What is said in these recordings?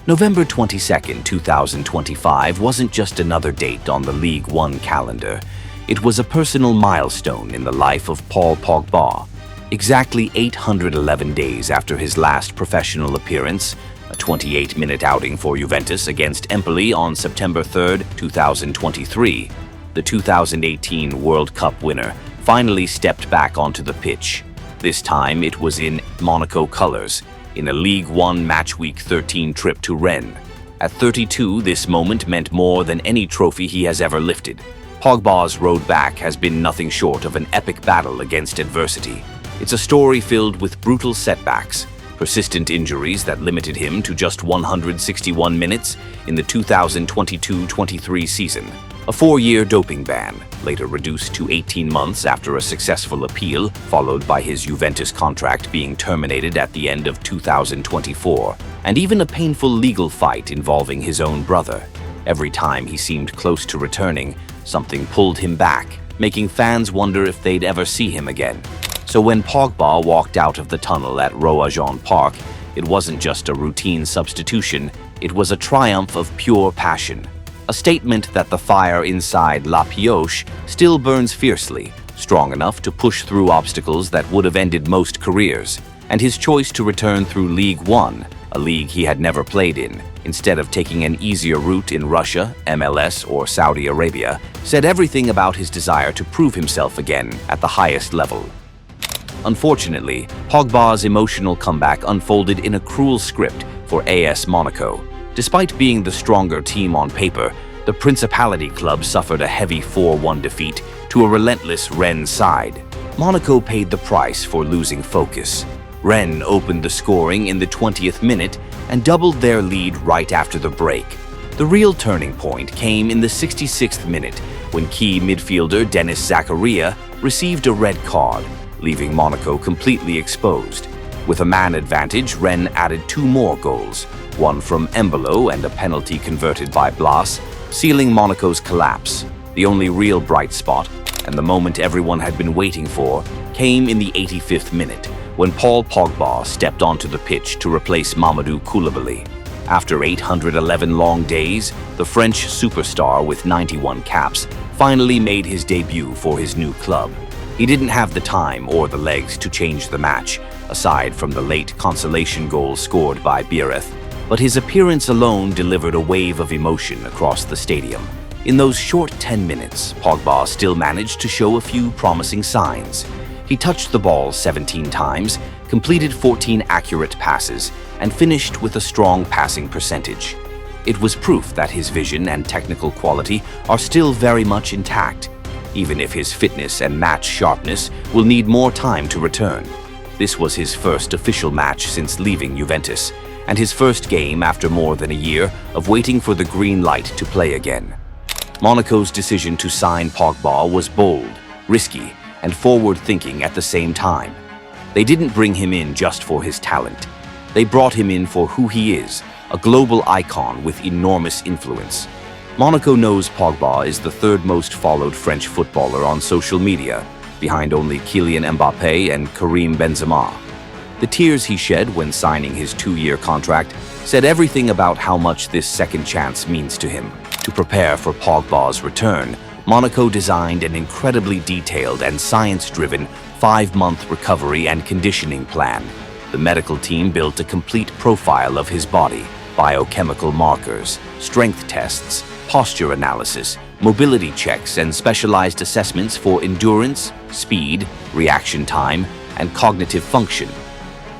November 22, 2025 wasn't just another date on the Ligue 1 calendar. It was a personal milestone in the life of Paul Pogba. Exactly 811 days after his last professional appearance, a 28-minute outing for Juventus against Empoli on September 3, 2023, the 2018 World Cup winner finally stepped back onto the pitch. This time it was in Monaco colors, in a Ligue 1 Matchweek 13 trip to Rennes. At 32, this moment meant more than any trophy he has ever lifted. Pogba's road back has been nothing short of an epic battle against adversity. It's a story filled with brutal setbacks, persistent injuries that limited him to just 161 minutes in the 2022-23 season, a 4-year doping ban, later reduced to 18 months after a successful appeal, followed by his Juventus contract being terminated at the end of 2024, and even a painful legal fight involving his own brother. Every time he seemed close to returning, something pulled him back, making fans wonder if they'd ever see him again. So when Pogba walked out of the tunnel at Reup Park, it wasn't just a routine substitution, it was a triumph of pure passion. A statement that the fire inside La Pioche still burns fiercely, strong enough to push through obstacles that would have ended most careers. And his choice to return through Ligue 1, a league he had never played in, instead of taking an easier route in Russia, MLS, or Saudi Arabia, said everything about his desire to prove himself again at the highest level. Unfortunately, Pogba's emotional comeback unfolded in a cruel script for AS Monaco. Despite being the stronger team on paper, the Principality club suffered a heavy 4-1 defeat to a relentless Rennes side. Monaco paid the price for losing focus. Rennes opened the scoring in the 20th minute and doubled their lead right after the break. The real turning point came in the 66th minute when key midfielder Denis Zakaria received a red card, leaving Monaco completely exposed. With a man advantage, Rennes added 2 more goals, one from Empoli and a penalty converted by Blas, sealing Monaco's collapse. The only real bright spot, and the moment everyone had been waiting for, came in the 85th minute, when Paul Pogba stepped onto the pitch to replace Mamadou Koulibaly. After 811 long days, the French superstar with 91 caps finally made his debut for his new club. He didn't have the time or the legs to change the match, aside from the late consolation goal scored by Biereth, but his appearance alone delivered a wave of emotion across the stadium. In those short 10 minutes, Pogba still managed to show a few promising signs. He touched the ball 17 times, completed 14 accurate passes, and finished with a strong passing percentage. It was proof that his vision and technical quality are still very much intact, even if his fitness and match sharpness will need more time to return. This was his first official match since leaving Juventus, and his first game after more than a year of waiting for the green light to play again. Monaco's decision to sign Pogba was bold, risky, and forward-thinking at the same time. They didn't bring him in just for his talent. They brought him in for who he is, a global icon with enormous influence. Monaco knows Pogba is the 3rd most followed French footballer on social media, behind only Kylian Mbappé and Karim Benzema. The tears he shed when signing his 2-year contract said everything about how much this second chance means to him. To prepare for Pogba's return, Monaco designed an incredibly detailed and science-driven 5-month recovery and conditioning plan. The medical team built a complete profile of his body, biochemical markers, strength tests, posture analysis, mobility checks, and specialized assessments for endurance, speed, reaction time, and cognitive function.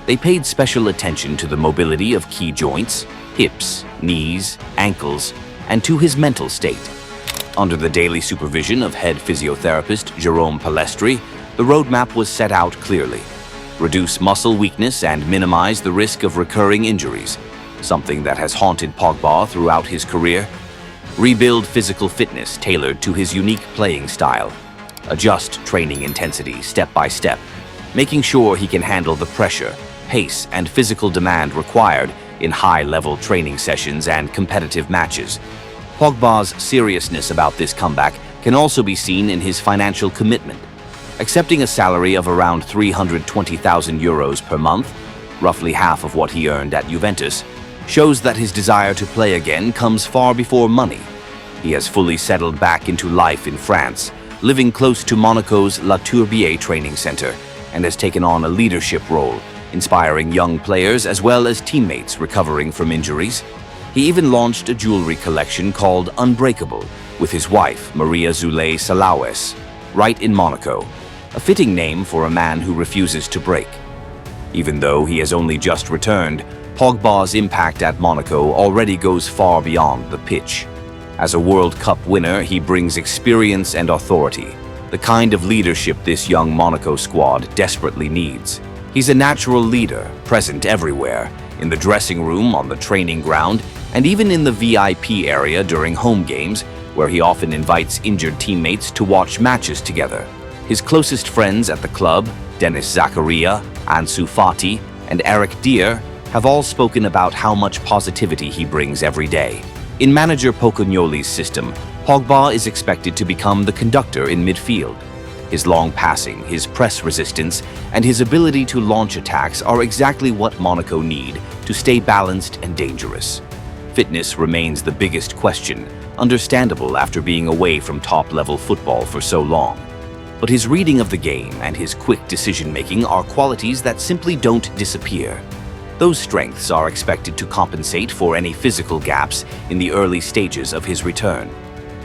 They paid special attention to the mobility of key joints, hips, knees, ankles, and to his mental state. Under the daily supervision of head physiotherapist Jerome Palestri, the roadmap was set out clearly. Reduce muscle weakness and minimize the risk of recurring injuries, something that has haunted Pogba throughout his career. Rebuild physical fitness tailored to his unique playing style. Adjust training intensity step by step, making sure he can handle the pressure, pace, and physical demand required in high-level training sessions and competitive matches. Pogba's seriousness about this comeback can also be seen in his financial commitment. Accepting a salary of around 320,000 euros per month, roughly half of what he earned at Juventus, shows that his desire to play again comes far before money. He has fully settled back into life in France, living close to Monaco's La Tourbière training center, and has taken on a leadership role, inspiring young players as well as teammates recovering from injuries. He even launched a jewelry collection called Unbreakable with his wife, Maria Zulay Salawes, right in Monaco, a fitting name for a man who refuses to break. Even though he has only just returned, Pogba's impact at Monaco already goes far beyond the pitch. As a World Cup winner, he brings experience and authority, the kind of leadership this young Monaco squad desperately needs. He's a natural leader, present everywhere, in the dressing room, on the training ground, and even in the VIP area during home games, where he often invites injured teammates to watch matches together. His closest friends at the club, Denis Zakaria, Ansu Fati, and Eric Dier, have all spoken about how much positivity he brings every day. In manager Pocognoli's system, Pogba is expected to become the conductor in midfield. His long passing, his press resistance, and his ability to launch attacks are exactly what Monaco need to stay balanced and dangerous. Fitness remains the biggest question, understandable after being away from top-level football for so long. But his reading of the game and his quick decision-making are qualities that simply don't disappear. Those strengths are expected to compensate for any physical gaps in the early stages of his return.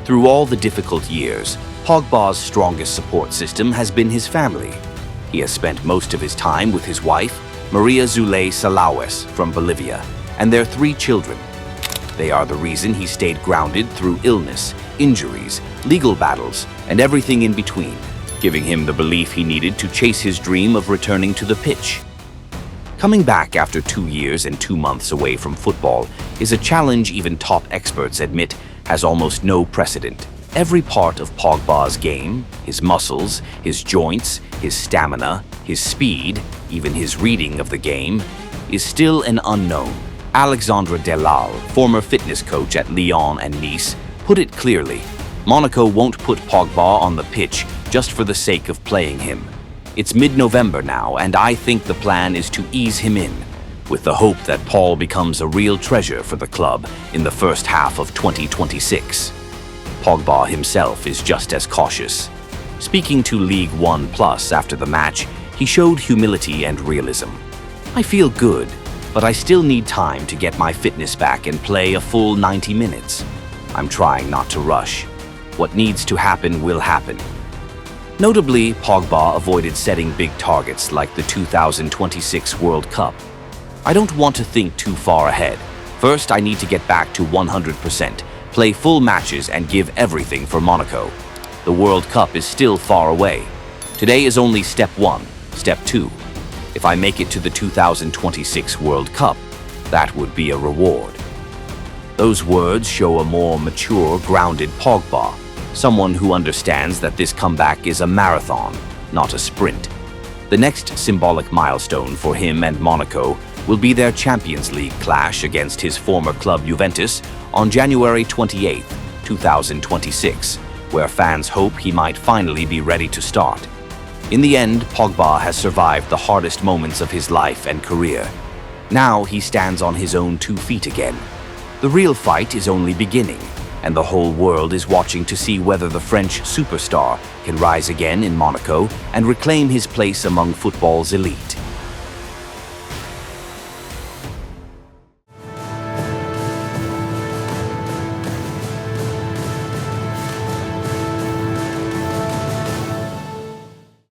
Through all the difficult years, Pogba's strongest support system has been his family. He has spent most of his time with his wife, Maria Zulay Salawes from Bolivia, and their 3 children. They are the reason he stayed grounded through illness, injuries, legal battles, and everything in between, giving him the belief he needed to chase his dream of returning to the pitch. Coming back after 2 years and 2 months away from football is a challenge even top experts admit has almost no precedent. Every part of Pogba's game, his muscles, his joints, his stamina, his speed, even his reading of the game, is still an unknown. Alexandre Delal, former fitness coach at Lyon and Nice, put it clearly: Monaco won't put Pogba on the pitch just for the sake of playing him. It's mid-November now, and I think the plan is to ease him in, with the hope that Paul becomes a real treasure for the club in the first half of 2026. Pogba himself is just as cautious. Speaking to Ligue 1 Plus after the match, he showed humility and realism. I feel good, but I still need time to get my fitness back and play a full 90 minutes. I'm trying not to rush. What needs to happen will happen. Notably, Pogba avoided setting big targets like the 2026 World Cup. I don't want to think too far ahead. First, I need to get back to 100%, play full matches, and give everything for Monaco. The World Cup is still far away. Today is only step 1. Step 2. If I make it to the 2026 World Cup, that would be a reward. Those words show a more mature, grounded Pogba, someone who understands that this comeback is a marathon, not a sprint. The next symbolic milestone for him and Monaco will be their Champions League clash against his former club Juventus on January 28, 2026, where fans hope he might finally be ready to start. In the end, Pogba has survived the hardest moments of his life and career. Now he stands on his own 2 feet again. The real fight is only beginning, and the whole world is watching to see whether the French superstar can rise again in Monaco and reclaim his place among football's elite.